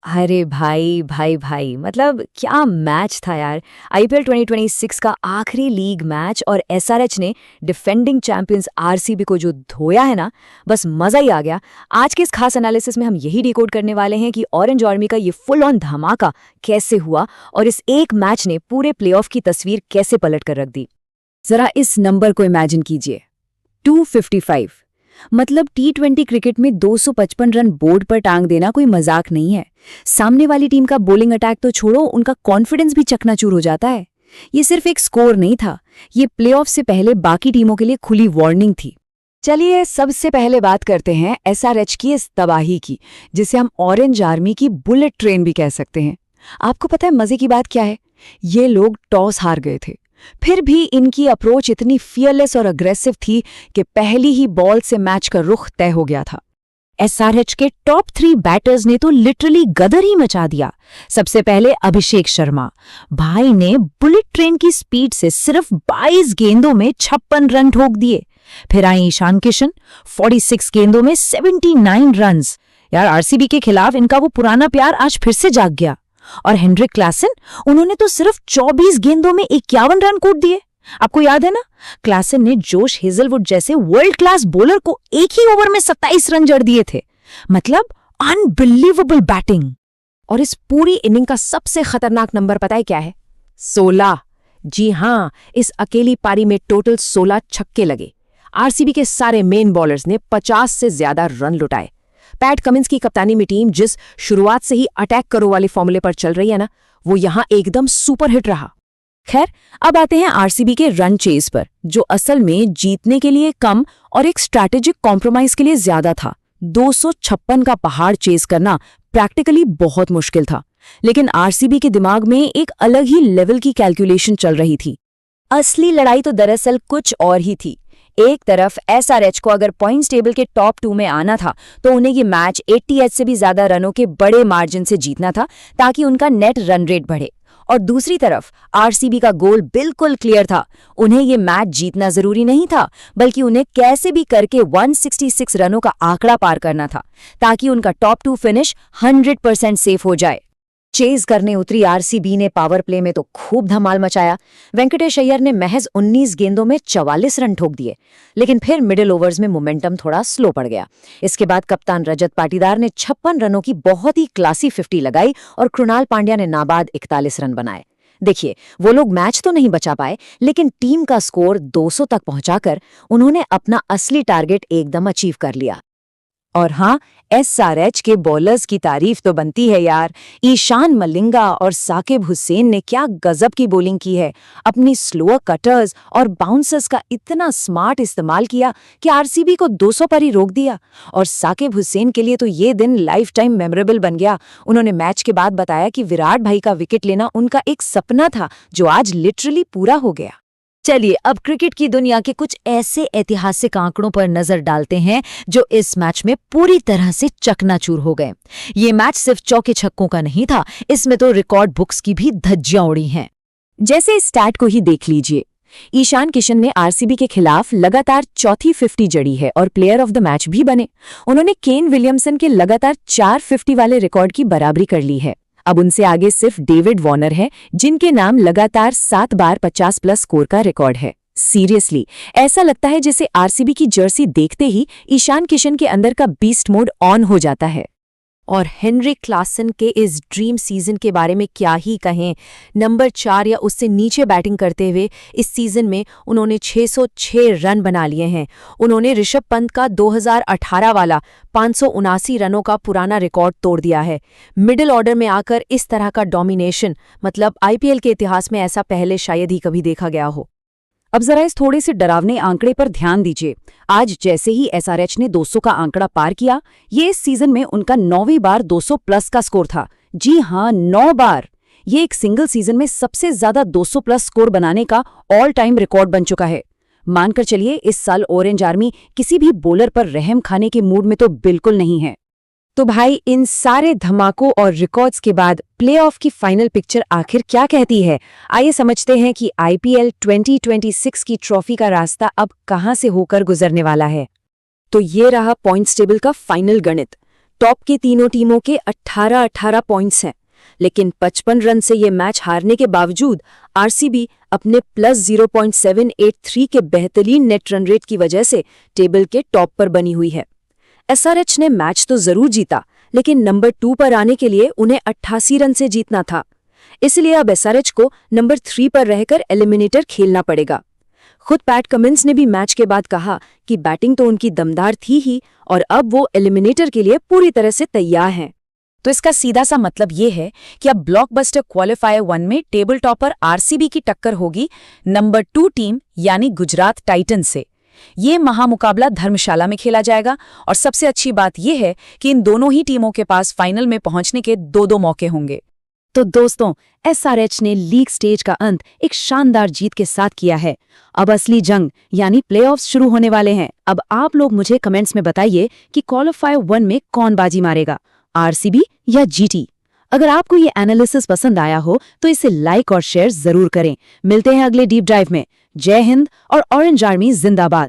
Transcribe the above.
अरे भाई भाई भाई मतलब क्या मैच था यार। आईपीएल 2026 का आखिरी लीग मैच और एसआरएच ने डिफेंडिंग चैंपियंस आरसीबी को जो धोया है ना, बस मजा ही आ गया। आज के इस खास एनालिसिस में हम यही डिकोड करने वाले हैं कि ऑरेंज आर्मी का ये फुल ऑन धमाका कैसे हुआ और इस एक मैच ने पूरे प्लेऑफ की तस्वीर कैसे पलट कर रख दी। जरा इस नंबर को इमेजिन कीजिए, 255। मतलब टी20 क्रिकेट में 255 रन बोर्ड पर टांग देना कोई मजाक नहीं है। सामने वाली टीम का बॉलिंग अटैक तो छोड़ो, उनका कॉन्फिडेंस भी चकनाचूर हो जाता है। ये सिर्फ एक स्कोर नहीं था, ये प्लेऑफ से पहले बाकी टीमों के लिए खुली वार्निंग थी। चलिए सबसे पहले बात करते हैं एसआरएच की इस तबाही की, जिसे हम ऑरेंज आर्मी की बुलेट ट्रेन भी कह सकते हैं। आपको पता है मजे की बात क्या है? ये लोग टॉस हार गए थे, फिर भी इनकी अप्रोच इतनी फियरलेस और अग्रेसिव थी कि पहली ही बॉल से मैच का रुख तय हो गया था। एसआरएच के टॉप 3 बैटर्स ने तो लिटरली गदर ही मचा दिया। सबसे पहले अभिषेक शर्मा भाई ने बुलेट ट्रेन की स्पीड से सिर्फ 22 गेंदों में 56 रन ठोक दिए। फिर आई ईशान किशन, 46 गेंदों में 79 रन्स। यार आरसीबी के खिलाफ इनका वो पुराना प्यार आज फिर से जाग गया। और हेनरिक क्लासन, उन्होंने तो सिर्फ 24 गेंदों में 51 रन कूट दिए। आपको याद है ना, क्लासन ने जोश हेजलवुड जैसे वर्ल्ड क्लास बॉलर को एक ही ओवर में 27 रन जड़ दिए थे। मतलब अनबिलीवेबल बैटिंग। और इस पूरी इनिंग का सबसे खतरनाक नंबर पता है क्या है? 16। जी हां, इस अकेली पारी में टोटल 16 छक्के लगे। आरसीबी के सारे मेन बॉलर्स ने 50 से ज्यादा रन लुटाए। पैट कमिंस की कप्तानी में टीम जिस शुरुआत से ही अटैक करो वाले फॉर्मूले पर चल रही है ना, वो यहां एकदम सुपर हिट रहा। खैर, अब आते हैं आरसीबी के रन चेज पर, जो असल में जीतने के लिए कम और एक स्ट्रैटेजिक कॉम्प्रोमाइज के लिए ज्यादा था। 256 का पहाड़ चेज करना प्रैक्टिकली बहुत मुश्किल था, लेकिन आरसीबी के दिमाग में एक अलग ही लेवल की कैलकुलेशन चल रही थी। असली लड़ाई तो दरअसल कुछ और ही थी। एक तरफ एसआरएच को अगर पॉइंट्स टेबल के टॉप 2 में आना था, तो उन्हें ये मैच 88 से भी ज्यादा रनों के बड़े मार्जिन से जीतना था, ताकि उनका नेट रन रेट बढ़े। और दूसरी तरफ आरसीबी का गोल बिल्कुल क्लियर था। उन्हें ये मैच जीतना जरूरी नहीं था, बल्कि उन्हें कैसे भी करके 166 रनों का आंकड़ा पार करना था, ताकि उनका टॉप 2 फिनिश 100% सेफ हो जाए। चेज करने उतरी आरसीबी ने पावर प्ले में तो खूब धमाल मचाया। वेंकटेश अय्यर ने महज 19 गेंदों में 44 रन ठोक दिए, लेकिन फिर मिडिल ओवर्स में मोमेंटम थोड़ा स्लो पड़ गया। इसके बाद कप्तान रजत पाटीदार ने 56 रनों की बहुत ही क्लासी 50 लगाई और कृणाल पांड्या ने नाबाद 41 रन बनाए। देखिए, वो लोग मैच तो नहीं बचा पाए, लेकिन टीम का स्कोर 200 तक पहुंचाकर उन्होंने अपना असली टारगेट एकदम अचीव कर लिया। और हाँ, एसआरएच के बॉलर्स की तारीफ तो बनती है यार। ईशान मलिंगा और साकिब हुसैन ने क्या गजब की बॉलिंग की है। अपनी स्लोअर कटर्स और बाउंसर्स का इतना स्मार्ट इस्तेमाल किया कि आरसीबी को 200 पर ही रोक दिया। और साकिब हुसैन के लिए तो ये दिन लाइफ टाइम मेमोरेबल बन गया। उन्होंने मैच के बाद बताया कि विराट भाई का विकेट लेना उनका एक सपना था, जो आज लिटरली पूरा हो गया। चलिए अब क्रिकेट की दुनिया के कुछ ऐसे ऐतिहासिक आंकड़ों पर नजर डालते हैं जो इस मैच में पूरी तरह से चकनाचूर हो गए। ये मैच सिर्फ चौके छक्कों का नहीं था, इसमें तो रिकॉर्ड बुक्स की भी धज्जियां उड़ी हैं। जैसे इस स्टैट को ही देख लीजिए। ईशान किशन ने आरसीबी के खिलाफ लगातार चौथी 50 जड़ी है और प्लेयर ऑफ द मैच भी बने। उन्होंने केन विलियमसन के लगातार 4 50 वाले रिकॉर्ड की बराबरी कर ली है। अब उनसे आगे सिर्फ डेविड वॉर्नर है, जिनके नाम लगातार 7 बार 50+ स्कोर का रिकॉर्ड है। सीरियसली, ऐसा लगता है जैसे आरसीबी की जर्सी देखते ही ईशान किशन के अंदर का बीस्ट मोड ऑन हो जाता है। और हेनरिक क्लासन के इस ड्रीम सीजन के बारे में क्या ही कहें। नंबर 4 या उससे नीचे बैटिंग करते हुए इस सीजन में उन्होंने 606 रन बना लिए हैं। उन्होंने ऋषभ पंत का 2018 वाला 579 रनों का पुराना रिकॉर्ड तोड़ दिया है। मिडिल ऑर्डर में आकर इस तरह का डोमिनेशन, मतलब आईपीएल के इतिहास में ऐसा पहले शायद ही कभी देखा गया हो। अब जरा इस थोड़े से डरावने आंकड़े पर ध्यान दीजिए। आज जैसे ही एसआरएच ने 200 का आंकड़ा पार किया, ये इस सीजन में उनका 9वीं बार 200+ का स्कोर था। जी हां, 9 बार। ये एक सिंगल सीजन में सबसे ज्यादा 200+ स्कोर बनाने का ऑल टाइम रिकॉर्ड बन चुका है। मानकर चलिए, इस साल ऑरेंज आर्मी किसी भी बॉलर पर रहम खाने के मूड में तो बिल्कुल नहीं है। तो भाई, इन सारे धमाकों और रिकॉर्ड्स के बाद प्लेऑफ की फाइनल पिक्चर आखिर क्या कहती है? आइए समझते हैं कि आईपीएल 2026 की ट्रॉफी का रास्ता अब कहां से होकर गुजरने वाला है। तो ये रहा पॉइंट्स टेबल का फाइनल गणित। टॉप की तीनों टीमों के 18-18 पॉइंट्स हैं, लेकिन 55 रन से ये मैच हारने के बावजूद आरसीबी अपने प्लस 0.783 के बेहतरीन नेट रन रेट की वजह से टेबल के टॉप पर बनी हुई है। एसआरएच ने मैच तो जरूर जीता, लेकिन नंबर 2 पर आने के लिए उन्हें 88 रन से जीतना था। इसलिए अब एसआरएच को नंबर 3 पर रहकर एलिमिनेटर खेलना पड़ेगा। खुद पैट कमिंस ने भी मैच के बाद कहा कि बैटिंग तो उनकी दमदार थी ही और अब वो एलिमिनेटर के लिए पूरी तरह से तैयार हैं। तो इसका सीधा सा मतलब ये है कि अब ब्लॉकबस्टर क्वालिफायर 1 में टेबल टॉपर आरसीबी की टक्कर होगी नंबर 2 टीम यानी गुजरात टाइटंस से। ये महामुकाबला धर्मशाला में खेला जाएगा और सबसे अच्छी बात यह है कि इन दोनों ही टीमों के पास फाइनल में पहुंचने के दो मौके होंगे। तो दोस्तों, एसआरएच ने लीग स्टेज का अंत एक शानदार जीत के साथ किया है। अब असली जंग यानी प्लेऑफ्स शुरू होने वाले हैं। अब आप लोग मुझे कमेंट्स में बताइए कि क्वालिफायर 1 में कौन बाजी मारेगा, आरसीबी या जीटी। अगर आपको ये एनालिसिस पसंद आया हो तो इसे लाइक और शेयर जरूर करें। मिलते हैं अगले डीप ड्राइव में। जय हिंद और ऑरेंज आर्मी जिंदाबाद।